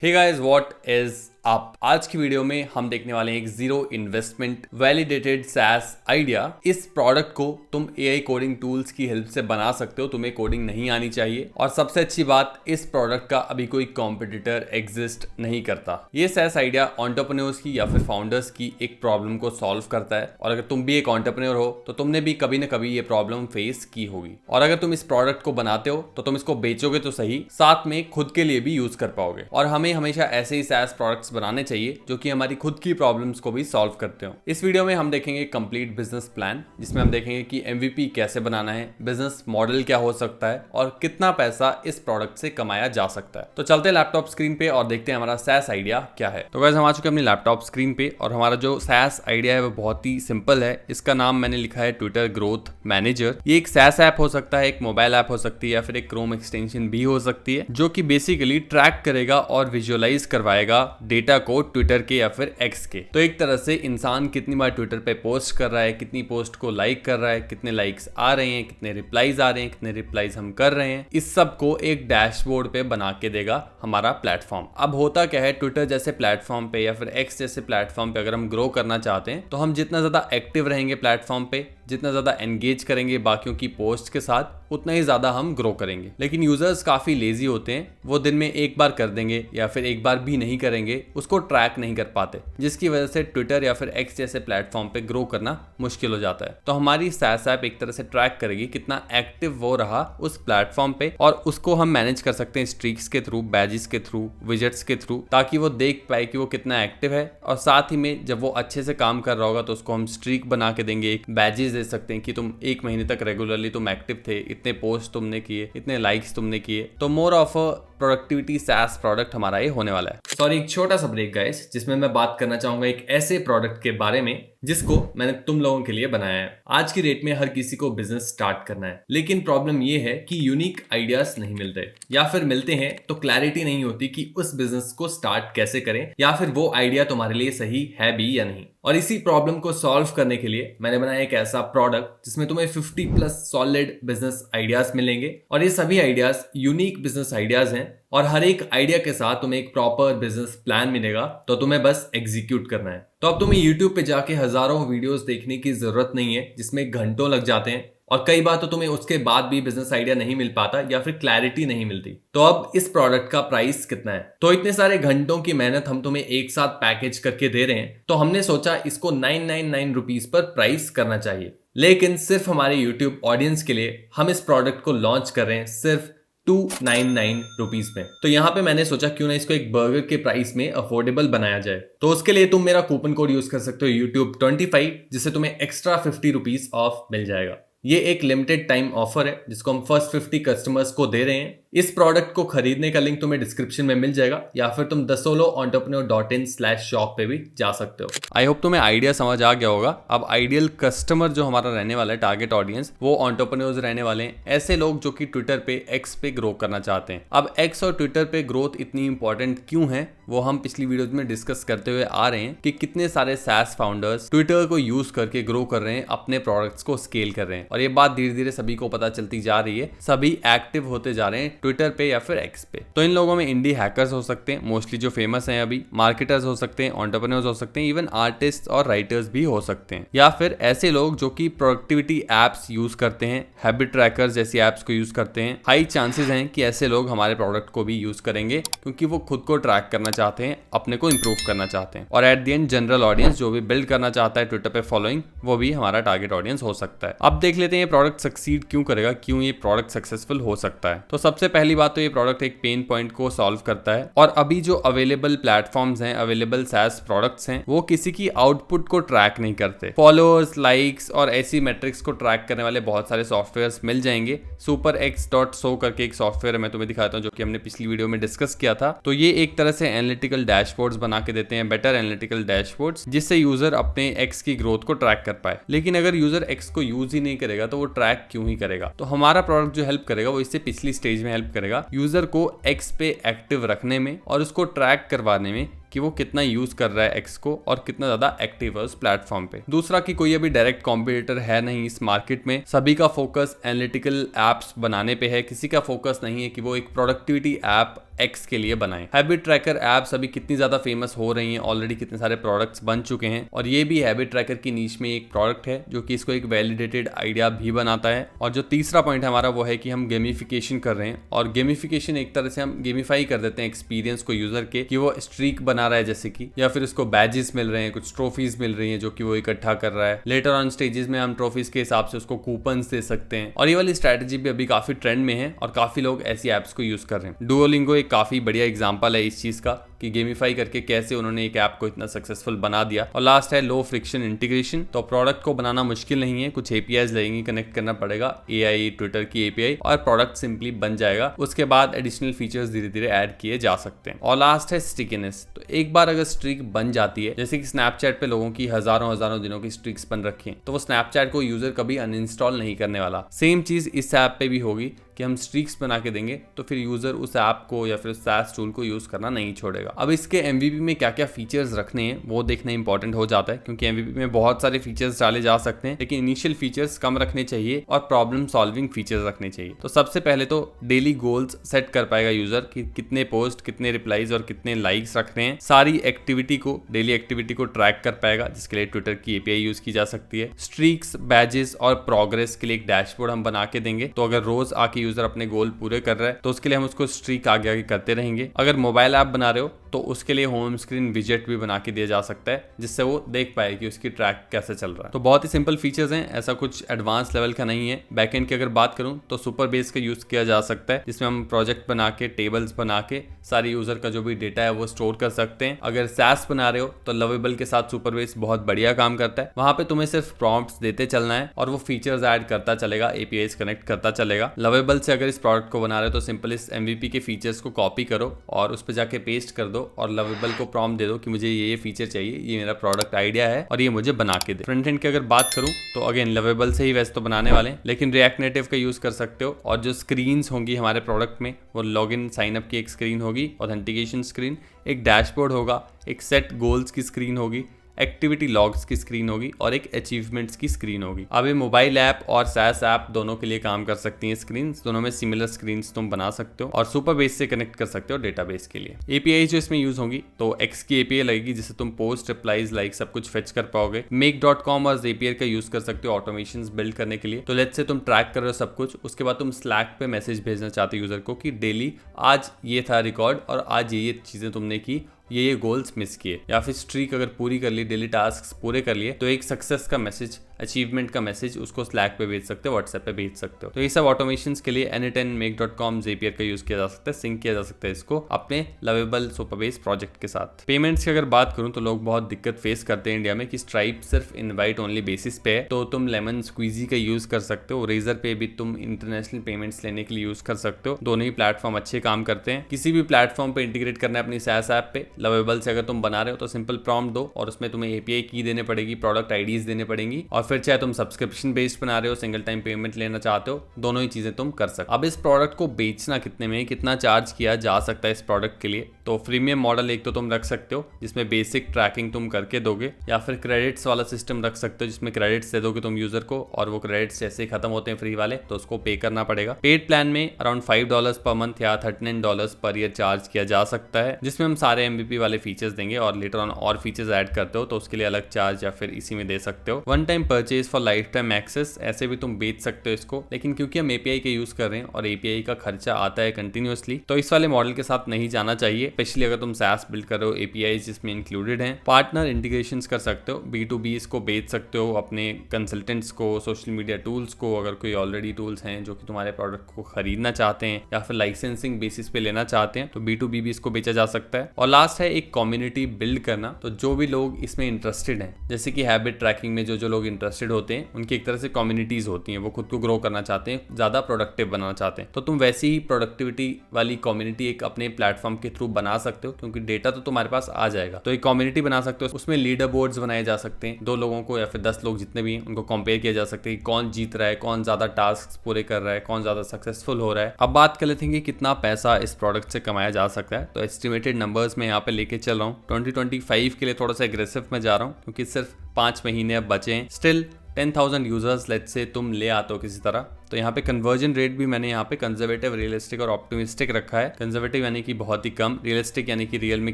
Hey guys, what is up. आज की video में हम देखने वाले हैं एक zero investment validated SaaS idea. इस प्रोडक्ट को तुम AI कोडिंग टूल्स की हेल्प से बना सकते हो। तुम्हें कोडिंग नहीं आनी चाहिए और सबसे अच्छी बात, इस प्रोडक्ट का अभी कोई कॉम्पिटिटर एग्जिस्ट नहीं करता। ये SaaS आइडिया एंटरप्रेन्योर्स की या फिर फाउंडर्स की एक प्रॉब्लम को सॉल्व करता है और अगर तुम भी एक एंटरप्रेन्योर हो तो तुमने भी कभी ना कभी ये प्रॉब्लम फेस की होगी। और अगर तुम इस प्रोडक्ट को बनाते हो तो तुम इसको बेचोगे तो सही, साथ में खुद के लिए भी यूज कर पाओगे। और हमें हमेशा ऐसे ही SaaS प्रोडक्ट्स बनाने चाहिए जो कि हमारी खुद की प्रॉब्लम्स को भी सॉल्व करते हो। इस वीडियो में हम देखेंगे कंप्लीट बिजनेस प्लान, जिसमें हम देखेंगे कि MVP कैसे बनाना है, बिजनेस मॉडल क्या हो सकता है और कितना पैसा इस प्रोडक्ट से कमाया जा सकता है। तो चलते हैं लैपटॉप स्क्रीन पे और देखते हैं हमारा SaaS आइडिया क्या है। तो गाइस, हम आ चुके हैं अपनी लैपटॉप स्क्रीन पे और हमारा जो SaaS आइडिया है वो बहुत ही सिंपल है। इसका नाम मैंने लिखा है ट्विटर ग्रोथ मैनेजर। ये एक SaaS ऐप हो सकता है, एक मोबाइल ऐप हो सकती है या फिर एक क्रोम एक्सटेंशन भी हो सकती है, जो कि बेसिकली ट्रैक करेगा और विजुअलाइज करवाएगा डेटा को ट्विटर के या फिर X के। तो एक तरह से इंसान कितनी बार ट्विटर पे पोस्ट कर रहा है, कितनी पोस्ट को लाइक कर रहा है, कितने लाइक्स आ रहे हैं, कितने रिप्लाईज आ रहे हैं, कितने रिप्लाईज हम कर रहे हैं, इस सब को एक डैशबोर्ड पे बना के देगा हमारा प्लेटफॉर्म। अब होता क्या है, ट्विटर जैसे प्लेटफॉर्म पे या फिर X जैसे प्लेटफॉर्म पे अगर हम ग्रो करना चाहते हैं तो हम जितना ज्यादा एक्टिव रहेंगे प्लेटफॉर्म पे, जितना ज्यादा एंगेज करेंगे बाकियों की पोस्ट के साथ, उतना ही ज्यादा हम ग्रो करेंगे। लेकिन यूजर्स काफी लेजी होते हैं, वो दिन में एक बार कर देंगे या फिर एक बार भी नहीं करेंगे, उसको ट्रैक नहीं कर पाते, जिसकी वजह से ट्विटर या फिर X जैसे प्लेटफॉर्म पे ग्रो करना मुश्किल हो जाता है। तो हमारी SaaS ऐप एक तरह से ट्रैक करेगी कितना एक्टिव वो रहा उस प्लेटफॉर्म पे और उसको हम मैनेज कर सकते हैं स्ट्रीक्स के थ्रू, बैजेस के थ्रू, विजेट्स के थ्रू, ताकि वो देख पाए कि वो कितना एक्टिव है। और साथ ही में जब वो अच्छे से काम कर रहा होगा तो उसको हम स्ट्रीक बना के देंगे, एक बैजेस दे सकते हैं कि तुम एक महीने तक रेगुलरली तुम एक्टिव थे, इतने पोस्ट तुमने किए, इतने लाइक्स तुमने किए। तो more of a productivity SaaS product हमारा ये होने वाला है। सॉरी, एक छोटा सा ब्रेक गाइस, जिसमें मैं बात करना चाहूंगा एक ऐसे प्रोडक्ट के बारे में जिसको मैंने तुम लोगों के लिए बनाया है। आज की डेट में हर किसी को बिजनेस स्टार्ट करना है, लेकिन प्रॉब्लम ये है कि यूनिक आइडियाज नहीं मिलते, या फिर मिलते हैं तो क्लैरिटी नहीं होती कि उस बिजनेस को स्टार्ट कैसे करें या फिर वो आइडिया तुम्हारे लिए सही है भी या नहीं। और इसी प्रॉब्लम को सॉल्व करने के लिए मैंने बनाया एक ऐसा प्रोडक्ट जिसमें तुम्हें 50+ सॉलिड बिजनेस आइडियाज मिलेंगे और ये सभी आइडियाज यूनिक बिजनेस आइडियाज हैं और हर एक आइडिया के साथ तुम्हें एक प्रॉपर बिजनेस प्लान मिलेगा, तो तुम्हें बस एग्जीक्यूट करना है। तो अब तुम्हें YouTube पे जाके हजारों वीडियोस देखने की जरूरत नहीं है जिसमें घंटों लग जाते हैं और कई बार तो तुम्हें उसके बाद भी बिजनेस आइडिया नहीं मिल पाता या फिर क्लैरिटी नहीं मिलती। तो अब इस प्रोडक्ट का प्राइस कितना है? तो इतने सारे घंटों की मेहनत हम तुम्हें एक साथ पैकेज करके दे रहे हैं, तो हमने सोचा इसको 999 रुपीज पर प्राइस करना चाहिए। लेकिन सिर्फ हमारे YouTube ऑडियंस के लिए हम इस प्रोडक्ट को लॉन्च कर रहे हैं सिर्फ 299 रुपीज में। तो यहाँ पे मैंने सोचा क्यों ना इसको एक बर्गर के प्राइस में अफोर्डेबल बनाया जाए। तो उसके लिए तुम मेरा कूपन कोड यूज कर सकते हो YouTube 25, जिससे तुम्हें एक्स्ट्रा 50 रुपीज ऑफ मिल जाएगा। ये एक लिमिटेड टाइम ऑफर है जिसको हम फर्स्ट 50 कस्टमर्स को दे रहे हैं। इस प्रोडक्ट को खरीदने का लिंक तुम्हें डिस्क्रिप्शन में मिल जाएगा या फिर तुम thesoloentrepreneur.in/shop पे भी जा सकते हो। आई होप तुम्हें आइडिया समझ आ गया होगा। अब आइडियल कस्टमर जो हमारा रहने वाला है, टारगेट ऑडियंस, वो एंटरप्रेन्योर्स रहने वाले हैं, ऐसे लोग जो कि ट्विटर पे X पे ग्रो करना चाहते हैं। अब X और ट्विटर पे ग्रोथ इतनी इंपॉर्टेंट क्यों है वो हम पिछली वीडियोज में डिस्कस करते हुए आ रहे हैं कि कितने सारे SaaS फाउंडर्स ट्विटर को यूज करके ग्रो कर रहे हैं, अपने प्रोडक्ट्स को स्केल कर रहे हैं। और ये बात धीरे धीरे सभी को पता चलती जा रही है, सभी एक्टिव होते जा रहे हैं ट्विटर पे या फिर X पे। तो इन लोगों में इंडी हैकर्स हो सकते हैं, मोस्टली जो फेमस हैं अभी, मार्केटर्स हो सकते हैं, एंटरप्रेन्योर्स हो सकते हैं, इवन आर्टिस्ट और राइटर्स भी हो सकते हैं, या फिर ऐसे लोग जो कि प्रोडक्टिविटी एप्स यूज करते हैं, हैबिट ट्रैकर्स जैसी एप्स को यूज करते हैं। हाई चांसेस हैं कि ऐसे लोग हमारे प्रोडक्ट को भी यूज करेंगे क्योंकि वो खुद को ट्रैक करना चाहते हैं, अपने को इंप्रूव करना चाहते हैं। और at the end general audience जो भी बिल्ड करना चाहता है ट्विटर पे फॉलोइंग, वो भी हमारा टारगेट ऑडियंस हो सकता है। अब देख लेते हैं ये प्रोडक्ट सक्सीड क्यों करेगा, क्यों ये प्रोडक्ट सक्सेसफुल हो सकता है। तो सबसे पहली बात तो ये प्रोडक्ट एक पेन पॉइंट को सॉल्व करता है। और अभी जो अवेलेबल प्लेटफॉर्म्स हैं, अवेलेबल SaaS प्रोडक्ट्स हैं, वो किसी की आउटपुट को ट्रैक नहीं करते। फॉलोअर्स, लाइक्स और ऐसी मैट्रिक्स को ट्रैक करने वाले बहुत सारे सॉफ्टवेयर्स मिल जाएंगे। superx.so करके एक सॉफ्टवेयर है, मैं तुम्हें दिखाता हूँ, जो कि हमने पिछली वीडियो में डिस्कस किया था। तो ये एक तरह से एनालिटिकल डैशबोर्ड्स बना के देते हैं, बेटर एनालिटिकल डैशबोर्ड्स, जिससे यूजर अपने X की ग्रोथ को ट्रैक कर पाए। लेकिन अगर यूजर X को यूज ही नहीं करेगा तो वो ट्रैक क्यों ही करेगा? तो हमारा प्रोडक्ट जो हेल्प करेगा वो इससे पिछली स्टेज में हेल्प करेगा, यूजर को X पे एक्टिव रखने में और उसको ट्रैक करवाने में कि वो कितना यूज कर रहा है X को और कितना ज्यादा एक्टिव है उस प्लेटफॉर्म पे। दूसरा कि कोई अभी डायरेक्ट कॉम्पिटिटर है नहीं इस मार्केट में, सभी का फोकस एनालिटिकल एप्स बनाने पे है, किसी का फोकस नहीं है कि वो एक प्रोडक्टिविटी ऐप एक्स के लिए बनाएं। हैबिट ट्रैकर एप्स अभी कितनी ज्यादा फेमस हो रही हैं, ऑलरेडी कितने सारे प्रोडक्ट्स बन चुके हैं और ये भी हैबिट ट्रैकर की नीश में एक प्रोडक्ट है जो कि इसको एक वैलिडेटेड आइडिया भी बनाता है। और जो तीसरा पॉइंट है हमारा वो है कि हम गेमिफिकेशन कर रहे हैं और गेमिफिकेशन एक तरह से हम गेमिफाई कर देते हैं एक्सपीरियंस को यूजर के, कि वो स्ट्रीक बना रहा है जैसे कि, या फिर उसको बैजेस मिल रहे हैं, कुछ ट्रॉफीज मिल रही हैं जो कि वो इकट्ठा कर रहा है। लेटर ऑन स्टेजेस में हम ट्रॉफीज के हिसाब से उसको कूपन्स दे सकते हैं और ये वाली स्ट्रैटेजी भी अभी काफी ट्रेंड में है और काफी लोग ऐसी एप्स को यूज कर रहे हैं। डुओलिंगो एक काफी बढ़िया एग्जांपल है इस चीज का कि गेमिफाई करके कैसे उन्होंने एक ऐप को इतना सक्सेसफुल बना दिया। और लास्ट है लो फ्रिक्शन इंटीग्रेशन। तो प्रोडक्ट को बनाना मुश्किल नहीं है, कुछ एपीआईज लगेंगी, कनेक्ट करना पड़ेगा एआई ट्विटर की एपीआई और प्रोडक्ट सिंपली बन जाएगा। उसके बाद एडिशनल फीचर्स धीरे धीरे ऐड किए जा सकते हैं। और लास्ट है स्टिकीनेस। तो एक बार अगर स्ट्रीक बन जाती है, जैसे कि स्नैपचैट पे लोगों की हजारों दिनों की स्ट्रीक्स बन रखी हैं, तो वो स्नैपचैट को यूजर कभी अनइंस्टॉल नहीं करने वाला। सेम चीज इस ऐप पे भी होगी कि हम स्ट्रीक्स बना के देंगे तो फिर यूजर उस ऐप को या फिर SaaS टूल को यूज करना नहीं छोड़ेगा। अब इसके MVP में क्या क्या फीचर्स रखने हैं वो देखना इंपॉर्टेंट हो जाता है, क्योंकि MVP में बहुत सारे फीचर्स डाले जा सकते हैं, लेकिन इनिशियल फीचर्स कम रखने चाहिए और प्रॉब्लम सॉल्विंग फीचर्स रखने चाहिए। तो सबसे पहले तो डेली गोल्स सेट कर पाएगा यूजर कि कितने पोस्ट, कितने रिप्लाईज और कितने लाइक्स रख रहे हैं। सारी एक्टिविटी को, डेली एक्टिविटी को ट्रैक कर पाएगा, जिसके लिए ट्विटर की एपीआई यूज की जा सकती है। स्ट्रीक्स, बैजेस और प्रोग्रेस के लिए एक डैशबोर्ड हम बना के देंगे, तो अगर रोज आके यूजर अपने गोल पूरे कर रहा है तो उसके लिए हम उसको स्ट्रीक आगे आगे करते रहेंगे। अगर मोबाइल ऐप बना रहे हो तो उसके लिए होम स्क्रीन विजेट भी बना के दिया जा सकता है, जिससे वो देख पाए कि उसकी ट्रैक कैसे चल रहा है। तो बहुत ही सिंपल फीचर्स हैं, ऐसा कुछ एडवांस लेवल का नहीं है। बैकएंड की अगर बात करूं तो सुपर बेस का यूज किया जा सकता है, जिसमें हम प्रोजेक्ट बना के, टेबल्स बना के सारी यूजर का जो भी डेटा है वो स्टोर कर सकते हैं। अगर SaaS बना रहे हो तो लवेबल के साथ सुपर बेस बहुत बढ़िया काम करता है। वहां पे तुम्हें सिर्फ प्रॉम्प्ट्स देते चलना है और वो फीचर्स ऐड करता चलेगा, एपीआईज कनेक्ट करता चलेगा। लवेबल से अगर इस प्रोडक्ट को बना रहे हो तो सिंपल इस MVP के फीचर्स को कॉपी करो और उस पर जाके पेस्ट कर दो और लवेबल को प्रॉम्प्ट दे दो कि मुझे ये फीचर चाहिए, ये मेरा प्रोडक्ट आइडिया है और ये मुझे बना के दे। फ्रंट एंड की अगर बात करूं तो अगेन लवेबल से ही वैसे तो बनाने वाले हैं, लेकिन रिएक्ट नेटिव का यूज कर सकते हो। और जो स्क्रीन्स होंगी हमारे प्रोडक्ट में वो लॉगिन साइन अप की एक स्क्रीन होगी, ऑथेंटिकेशन स्क्रीन, एक डैशबोर्ड होगा, एक सेट गोल्स की स्क्रीन होगी, एक्टिविटी लॉग्स की स्क्रीन होगी और एक अचीवमेंट्स की स्क्रीन होगी। अब ये मोबाइल ऐप और SaaS ऐप दोनों के लिए काम कर सकती हैं स्क्रीन्स, दोनों में सिमिलर स्क्रीन्स तुम बना सकते हो और सुपर बेस से कनेक्ट कर सकते हो डेटाबेस के लिए। एपीआई जो इसमें यूज होंगी तो X की एपीआई लगेगी, जिससे तुम पोस्ट, रिप्लाईज, लाइक सब कुछ फेच कर पाओगे। make.com और Zapier का यूज कर सकते हो ऑटोमेशंस बिल्ड करने के लिए। तो लेट्स से तुम ट्रैक कर रहे हो सब कुछ, उसके बाद तुम Slack पे मैसेज भेजना चाहते हो यूजर को कि डेली आज ये था रिकॉर्ड और आज ये चीजें तुमने की, ये गोल्स मिस किए, या फिर स्ट्रीक अगर पूरी कर ली, डेली टास्क पूरे कर लिए, तो एक सक्सेस का मैसेज, अचीवमेंट का मैसेज उसको Slack पे भेज सकते हो, व्हाट्सएप पे भेज सकते हो। तो ये सब ऑटोमेशंस के लिए N10, make.com, Zapier का यूज किया जा सकता है, सिंक किया जा सकता है इसको अपने लवेबल सुपरबेस प्रोजेक्ट के साथ। पेमेंट्स की अगर बात करूं तो लोग बहुत दिक्कत फेस करते हैं इंडिया में कि स्ट्राइप सिर्फ इनवाइट ओनली बेसिस पे है, तो तुम लेमन स्क्वीजी का यूज कर सकते हो। रेजर पे भी तुम इंटरनेशनल पेमेंट्स लेने के लिए यूज कर सकते हो। दोनों ही प्लेटफॉर्म अच्छे काम करते हैं। किसी भी प्लेटफॉर्म पे इंटीग्रेट करना है अपनी SaaS ऐप पे, लवेबल से अगर तुम बना रहे हो तो सिंपल प्रॉम्प्ट दो और उसमें तुम्हें एपीआई की देने पड़ेगी, प्रोडक्ट आईडीज देने पड़ेंगी, और फिर चाहे तुम सब्सक्रिप्शन बेस्ड बना रहे हो, सिंगल टाइम पेमेंट लेना चाहते हो, दोनों ही चीजें तुम कर सकते हो। अब इस प्रोडक्ट को बेचना कितने में, कितना चार्ज किया जा सकता है इस प्रोडक्ट के लिए, तो प्रीमियम मॉडल एक तो तुम रख सकते हो जिसमें बेसिक ट्रैकिंग तुम करके दोगे, या फिर क्रेडिट्स वाला सिस्टम रख सकते हो जिसमें क्रेडिट्स दे दोगे तुम यूजर को और वो क्रेडिट्स जैसे ही खत्म होते हैं फ्री वाले तो उसको पे करना पड़ेगा। पेड प्लान में अराउंड $5 पर मंथ या $39 पर ईयर चार्ज किया जा सकता है, जिसमें हम सारे MVP वाले फीचर्स देंगे और लेटर ऑन और फीचर्स ऐड करते हो तो उसके लिए अलग चार्ज या फिर इसी में दे सकते हो। One time purchase for lifetime access, ऐसे भी तुम बेच सकते हो इसको, लेकिन क्योंकि हम एपीआई के यूज कर रहे हैं और एपीआई का खर्चा आता है कंटिन्यूअसली, तो इस वाले मॉडल के साथ नहीं जाना चाहिए, स्पेशली अगर तुम SaaS बिल्ड कर रहे हो, एपीआई जिसमें इंक्लूडेड हैं। पार्टनर इंटीग्रेशंस कर सकते हो, B2B इसको बेच सकते हो अपने कंसल्टेंट्स को, सोशल मीडिया टूल्स को, अगर कोई ऑलरेडी टूल्स हैं जो कि तुम्हारे प्रोडक्ट को खरीदना चाहते हैं या फिर लाइसेंसिंग बेसिस पे लेना चाहते हैं तो B2B भी इसको बेचा जा सकता है। और लास्ट है एक कम्युनिटी बिल्ड करना, तो जो भी लोग इसमें इंटरेस्टेड हैं, जैसे कि हैबिट ट्रैकिंग में जो लोग इंटरेस्टेड होते हैं उनकी एक तरह से कम्युनिटीज होती हैं, वो खुद को ग्रो करना चाहते हैं, ज्यादा प्रोडक्टिव बनाना चाहते हैं, तो तुम वैसी ही प्रोडक्टिविटी वाली कम्युनिटी एक अपने प्लेटफॉर्म के थ्रू बना सकते हो, क्योंकि डेटा तो तुम्हारे पास आ जाएगा। तो एक कम्युनिटी बना सकते हो, उसमें लीडर बोर्ड्स बनाए जा सकते हैं, 2 लोगों को या फिर 10 लोग जितने भी हैं उनको कंपेयर किया जा सकता है कि कौन जीत रहा है, कौन ज्यादा टास्क पूरे कर रहा है, कौन ज्यादा सक्सेसफुल हो रहा है। अब बात कर लेते हैं कि कितना पैसा इस प्रोडक्ट से कमाया जा सकता है। तो एस्टिमेटेड नंबर्स में यहाँ पे लेके चल रहा हूँ। 2025 के लिए थोड़ा सा एग्रेसिव में जा रहा हूँ क्योंकि सिर्फ 5 महीने अब बचे हैं। स्टिल 10,000 यूजर्स लेट्स से तुम ले आते हो किसी तरह, तो यहाँ पे कन्वर्जन रेट भी मैंने यहाँ पे कंजर्वेटिव, रियलिस्टिक और ऑप्टिमिस्टिक रखा है। कंजर्वेटिव यानी कि बहुत ही कम, रियलिस्टिक यानी कि रियल में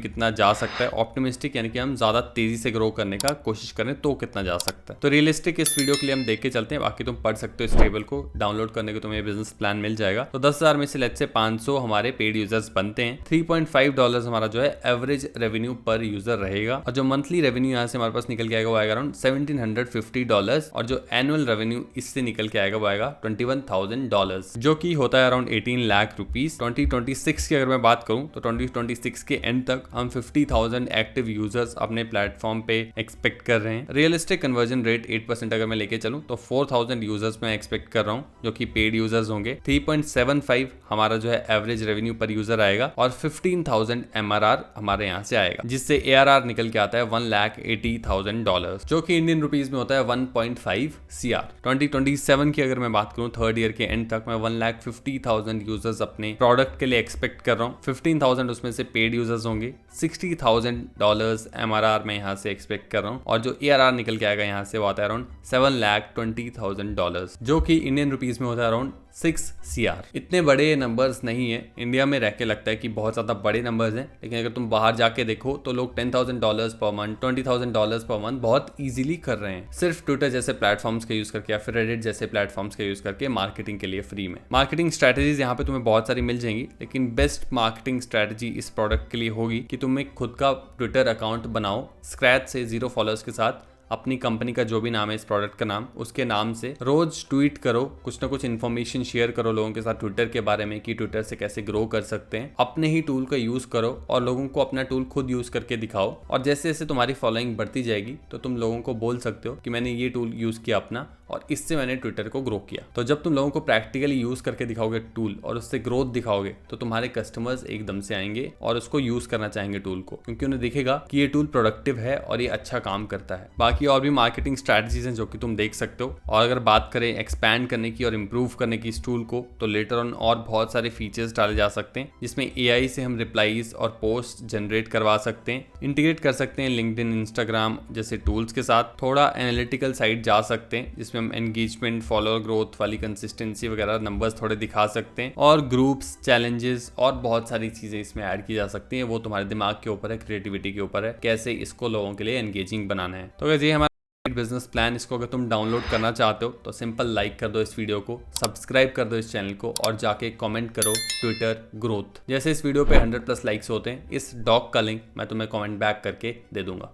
कितना जा सकता है, ऑप्टिमिस्टिक यानी कि हम ज्यादा तेजी से ग्रो करने का कोशिश करें तो कितना जा सकता है। तो रियलिस्टिक इस वीडियो के लिए हम देख के चलते हैं, बाकी तुम पढ़ सकते हो। इस टेबल को डाउनलोड करने को तुम्हें बिजनेस प्लान मिल जाएगा। तो 10,000 में से लेट्स से 500 हमारे पेड यूजर्स बनते हैं। $3.5 हमारा जो है एवरेज रेवेन्यू पर यूजर रहेगा, और जो मंथली रेवेन्यू यहाँ से हमारे पास निकल के आएगा वो आएगा अराउंड $1,750, और जो एनुअल रेवेन्यू इससे निकल के आएगा वो आएगा $21,000, जो कि होता है अराउंड 18 लाख रुपीस। 2026 की अगर मैं बात करूं तो 2026 के एंड तक हम 50,000 एक्टिव यूजर्स अपने प्लेटफॉर्म पे एक्सपेक्ट कर रहे हैं। रियलिस्टिक कन्वर्जन रेट 8% अगर मैं लेके चलूं तो 4,000 यूजर्स मैं एक्सपेक्ट कर रहा हूं जो कि पेड यूजर्स होंगे। 3.75 हमारा जो है एवरेज रेवेन्यू पर यूजर आएगा, और 15,000 MRR हमारे यहाँ से आएगा, जिससे ARR निकल के आता है $1,80,000, जो कि इंडियन रुपीज में होता है 1.5 CR। 2027 की अगर मैं बात करूं थर्ड ईयर के एंड तक मैं 1,50,000 यूजर्स अपने प्रोडक्ट के लिए एक्सपेक्ट कर रहा हूँ। 15,000 उसमें से पेड यूजर्स होंगे। $60,000 MRR मैं यहाँ से एक्सपेक्ट कर रहा हूँ, और जो ARR निकल के आएगा यहाँ से वो आता है अराउंड $7,20,000, जो कि इंडियन रुपीज में होता है अराउंड 6 CR। इतने बड़े नंबर्स नहीं है, इंडिया में रह के लगता है कि बहुत ज्यादा बड़े नंबर्स हैं, लेकिन अगर तुम बाहर जाके देखो तो लोग $10,000 पर मंथ, $20,000 पर मंथ बहुत इजीली कर रहे हैं, सिर्फ ट्विटर जैसे प्लेटफॉर्म्स का यूज करके या फिर रेडिट जैसे प्लेटफॉर्म्स का यूज करके मार्केटिंग के लिए फ्री में। मार्केटिंग स्ट्रेटेजीज यहाँ पे तुम्हें बहुत सारी मिल जाएंगी, लेकिन बेस्ट मार्केटिंग स्ट्रेटेजी इस प्रोडक्ट के लिए होगी कि तुम एक खुद का ट्विटर अकाउंट बनाओ स्क्रैच से, 0 फॉलोअर्स के साथ। अपनी कंपनी का जो भी नाम है इस प्रोडक्ट का नाम, उसके नाम से रोज ट्वीट करो, कुछ ना कुछ इन्फॉर्मेशन शेयर करो लोगों के साथ ट्विटर के बारे में कि ट्विटर से कैसे ग्रो कर सकते हैं। अपने ही टूल का यूज करो और लोगों को अपना टूल खुद यूज करके दिखाओ, और जैसे जैसे तुम्हारी फॉलोइंग बढ़ती जाएगी तो तुम लोगों को बोल सकते हो कि मैंने ये टूल यूज किया अपना, और इससे मैंने ट्विटर को ग्रो किया। तो जब तुम लोगों को प्रैक्टिकली यूज करके दिखाओगे टूल और उससे ग्रोथ दिखाओगे तो तुम्हारे कस्टमर्स एकदम से आएंगे और उसको यूज करना चाहेंगे टूल को, क्योंकि उन्हें दिखेगा कि ये टूल प्रोडक्टिव है और ये अच्छा काम करता है। बाकी और भी मार्केटिंग स्ट्रैटेजीज हैं जो कि तुम देख सकते हो। और अगर बात करें एक्सपैंड करने की और इंप्रूव करने की इस टूल को, तो लेटर ऑन और बहुत सारे फीचर्स डाले जा सकते हैं, जिसमें AI से हम रिप्लाईज और पोस्ट जनरेट करवा सकते हैं, इंटीग्रेट कर सकते हैं लिंक्डइन, इंस्टाग्राम जैसे टूल्स के साथ, थोड़ा एनालिटिकल साइड जा सकते हैं जिसमें हम एंगेजमेंट, फॉलोअर ग्रोथ वाली कंसिस्टेंसी वगैरह नंबर्स थोड़े दिखा सकते हैं, और ग्रुप्स, चैलेंजेस और बहुत सारी चीजें इसमें ऐड की जा सकती हैं। वो तुम्हारे दिमाग के ऊपर है, क्रिएटिविटी के ऊपर है, कैसे इसको लोगों के लिए एंगेजिंग बनाना है। तो ये हमारा बिजनेस प्लान। इसको अगर तुम डाउनलोड करना चाहते हो तो सिंपल लाइक कर दो इस वीडियो को, सब्सक्राइब कर दो इस चैनल को, और जाके कमेंट करो ट्विटर ग्रोथ। जैसे इस वीडियो पे 100+ लाइक्स होते हैं, इस डॉग का लिंक मैं तुम्हें कमेंट बैक करके दे दूंगा।